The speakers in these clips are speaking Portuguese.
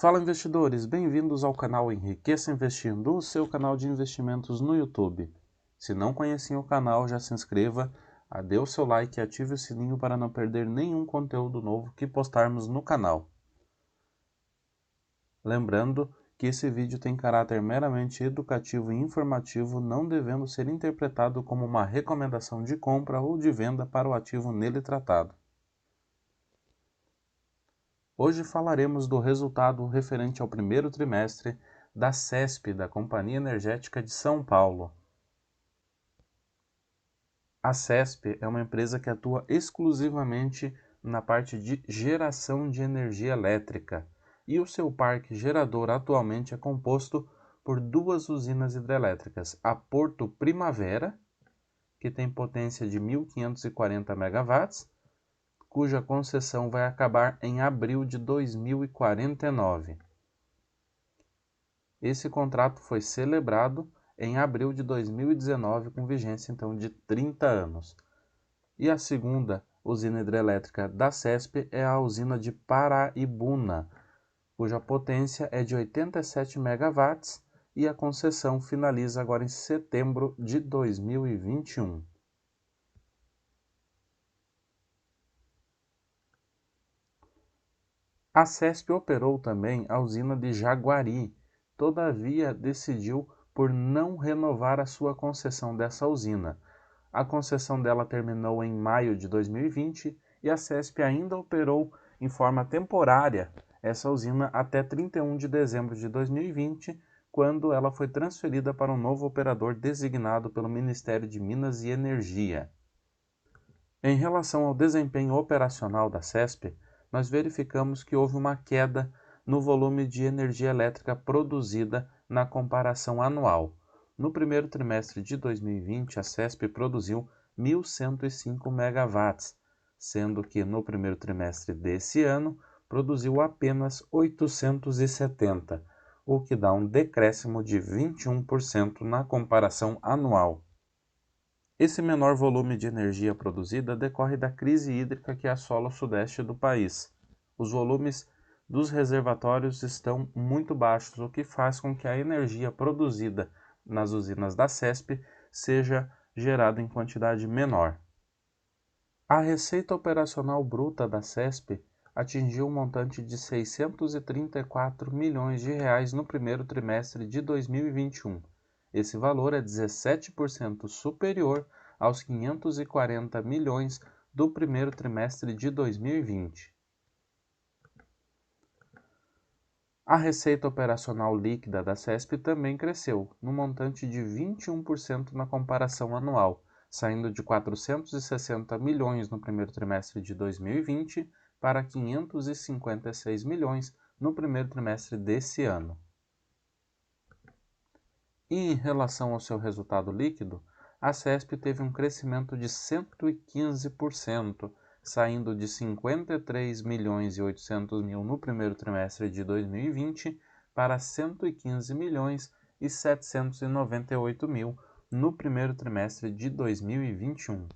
Fala investidores, bem-vindos ao canal Enriqueça Investindo, o seu canal de investimentos no YouTube. Se não conheciam o canal, já se inscreva, dê o seu like e ative o sininho para não perder nenhum conteúdo novo que postarmos no canal. Lembrando que esse vídeo tem caráter meramente educativo e informativo, não devendo ser interpretado como uma recomendação de compra ou de venda para o ativo nele tratado. Hoje falaremos do resultado referente ao primeiro trimestre da CESP, da Companhia Energética de São Paulo. A CESP é uma empresa que atua exclusivamente na parte de geração de energia elétrica e o seu parque gerador atualmente é composto por duas usinas hidrelétricas, a Porto Primavera, que tem potência de 1.540 megawatts, cuja concessão vai acabar em abril de 2049. Esse contrato foi celebrado em abril de 2019, com vigência então de 30 anos. E a segunda usina hidrelétrica da CESP é a usina de Paraibuna, cuja potência é de 87 megawatts e a concessão finaliza agora em setembro de 2021. A CESP operou também a usina de Jaguari, todavia decidiu por não renovar a sua concessão dessa usina. A concessão dela terminou em maio de 2020 e a CESP ainda operou em forma temporária essa usina até 31 de dezembro de 2020, quando ela foi transferida para um novo operador designado pelo Ministério de Minas e Energia. Em relação ao desempenho operacional da CESP, nós verificamos que houve uma queda no volume de energia elétrica produzida na comparação anual. No primeiro trimestre de 2020, a CESP produziu 1.105 megawatts, sendo que no primeiro trimestre desse ano produziu apenas 870, o que dá um decréscimo de 21% na comparação anual. Esse menor volume de energia produzida decorre da crise hídrica que assola o sudeste do país. Os volumes dos reservatórios estão muito baixos, o que faz com que a energia produzida nas usinas da CESP seja gerada em quantidade menor. A receita operacional bruta da CESP atingiu um montante de 634 milhões de reais no primeiro trimestre de 2021. Esse valor é 17% superior aos 540 milhões do primeiro trimestre de 2020. A receita operacional líquida da CESP também cresceu, no montante de 21% na comparação anual, saindo de 460 milhões no primeiro trimestre de 2020 para 556 milhões no primeiro trimestre desse ano. E em relação ao seu resultado líquido, a CESP teve um crescimento de 115%, saindo de 53 milhões e 800 mil no primeiro trimestre de 2020 para 115 milhões e 798 mil no primeiro trimestre de 2021.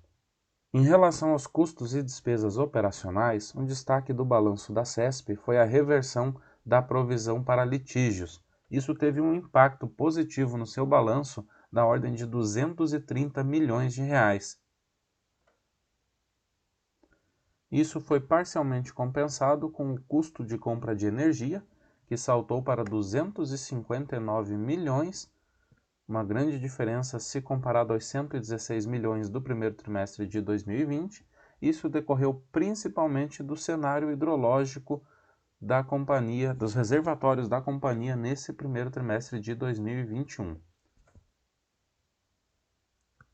Em relação aos custos e despesas operacionais, um destaque do balanço da CESP foi a reversão da provisão para litígios. Isso teve um impacto positivo no seu balanço da ordem de 230 milhões de reais. Isso foi parcialmente compensado com o custo de compra de energia, que saltou para 259 milhões, uma grande diferença se comparado aos 116 milhões do primeiro trimestre de 2020. Isso decorreu principalmente do cenário hidrológico da companhia, dos reservatórios da companhia nesse primeiro trimestre de 2021.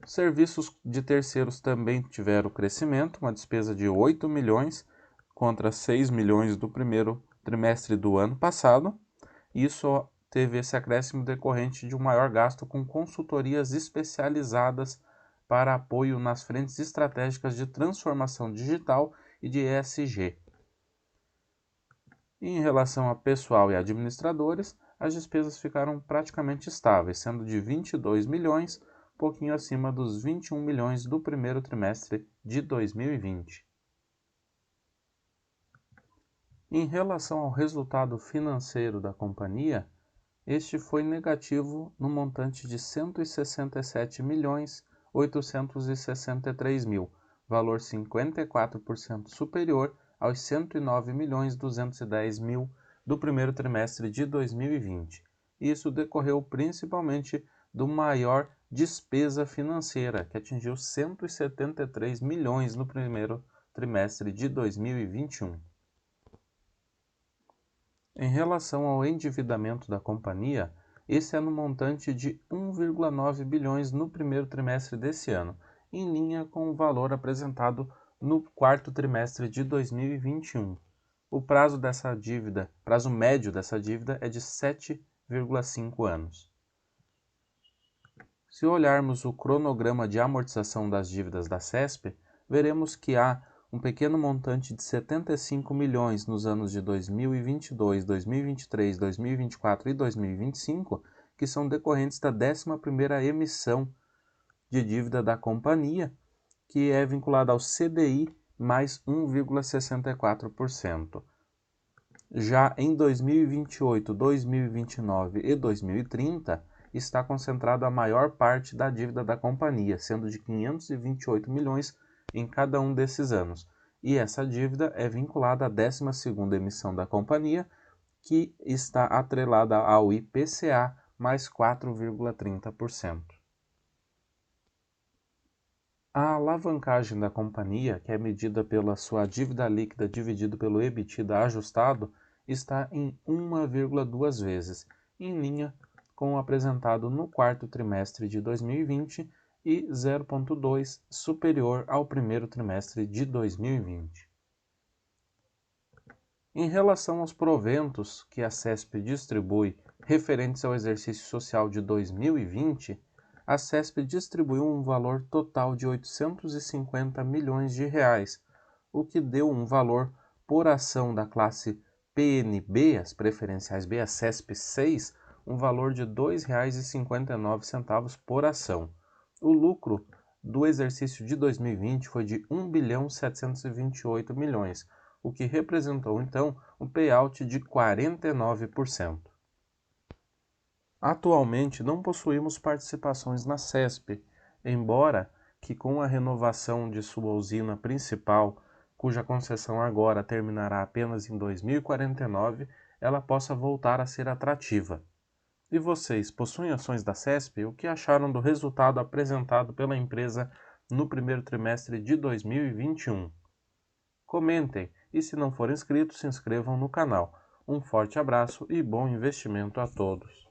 Serviços de terceiros também tiveram crescimento, uma despesa de 8 milhões contra 6 milhões do primeiro trimestre do ano passado. Isso teve esse acréscimo decorrente de um maior gasto com consultorias especializadas para apoio nas frentes estratégicas de transformação digital e de ESG. E em relação a pessoal e administradores, as despesas ficaram praticamente estáveis, sendo de 22 milhões, pouquinho acima dos 21 milhões do primeiro trimestre de 2020. Em relação ao resultado financeiro da companhia, este foi negativo no montante de R$ 167.863.000, valor 54% superior aos R$ 109.210.000 do primeiro trimestre de 2020. Isso decorreu principalmente do maior despesa financeira, que atingiu 173 milhões no primeiro trimestre de 2021. Em relação ao endividamento da companhia, esse é no montante de 1,9 bilhões no primeiro trimestre desse ano, em linha com o valor apresentado no quarto trimestre de 2021. O prazo médio dessa dívida é de 7,5 anos. Se olharmos o cronograma de amortização das dívidas da CESP, veremos que há um pequeno montante de 75 milhões nos anos de 2022, 2023, 2024 e 2025, que são decorrentes da 11ª emissão de dívida da companhia, que é vinculada ao CDI mais 1,64%. Já em 2028, 2029 e 2030, está concentrada a maior parte da dívida da companhia, sendo de 528 milhões em cada um desses anos. E essa dívida é vinculada à 12ª emissão da companhia, que está atrelada ao IPCA mais 4,30%. A alavancagem da companhia, que é medida pela sua dívida líquida dividido pelo EBITDA ajustado, está em 1,2 vezes, em linha com o apresentado no quarto trimestre de 2020 e 0,2 superior ao primeiro trimestre de 2020. Em relação aos proventos que a CESP distribui referentes ao exercício social de 2020, a CESP distribuiu um valor total de R$ 850 milhões, o que deu um valor por ação da classe PNB, as preferenciais B, a CESP 6, um valor de R$ 2,59 por ação. O lucro do exercício de 2020 foi de R$ 1.728 milhões, o que representou então um payout de 49%. Atualmente não possuímos participações na CESP, embora que com a renovação de sua usina principal, cuja concessão agora terminará apenas em 2049, ela possa voltar a ser atrativa. E vocês, possuem ações da CESP? O que acharam do resultado apresentado pela empresa no primeiro trimestre de 2021? Comentem e, se não forem inscritos, se inscrevam no canal. Um forte abraço e bom investimento a todos!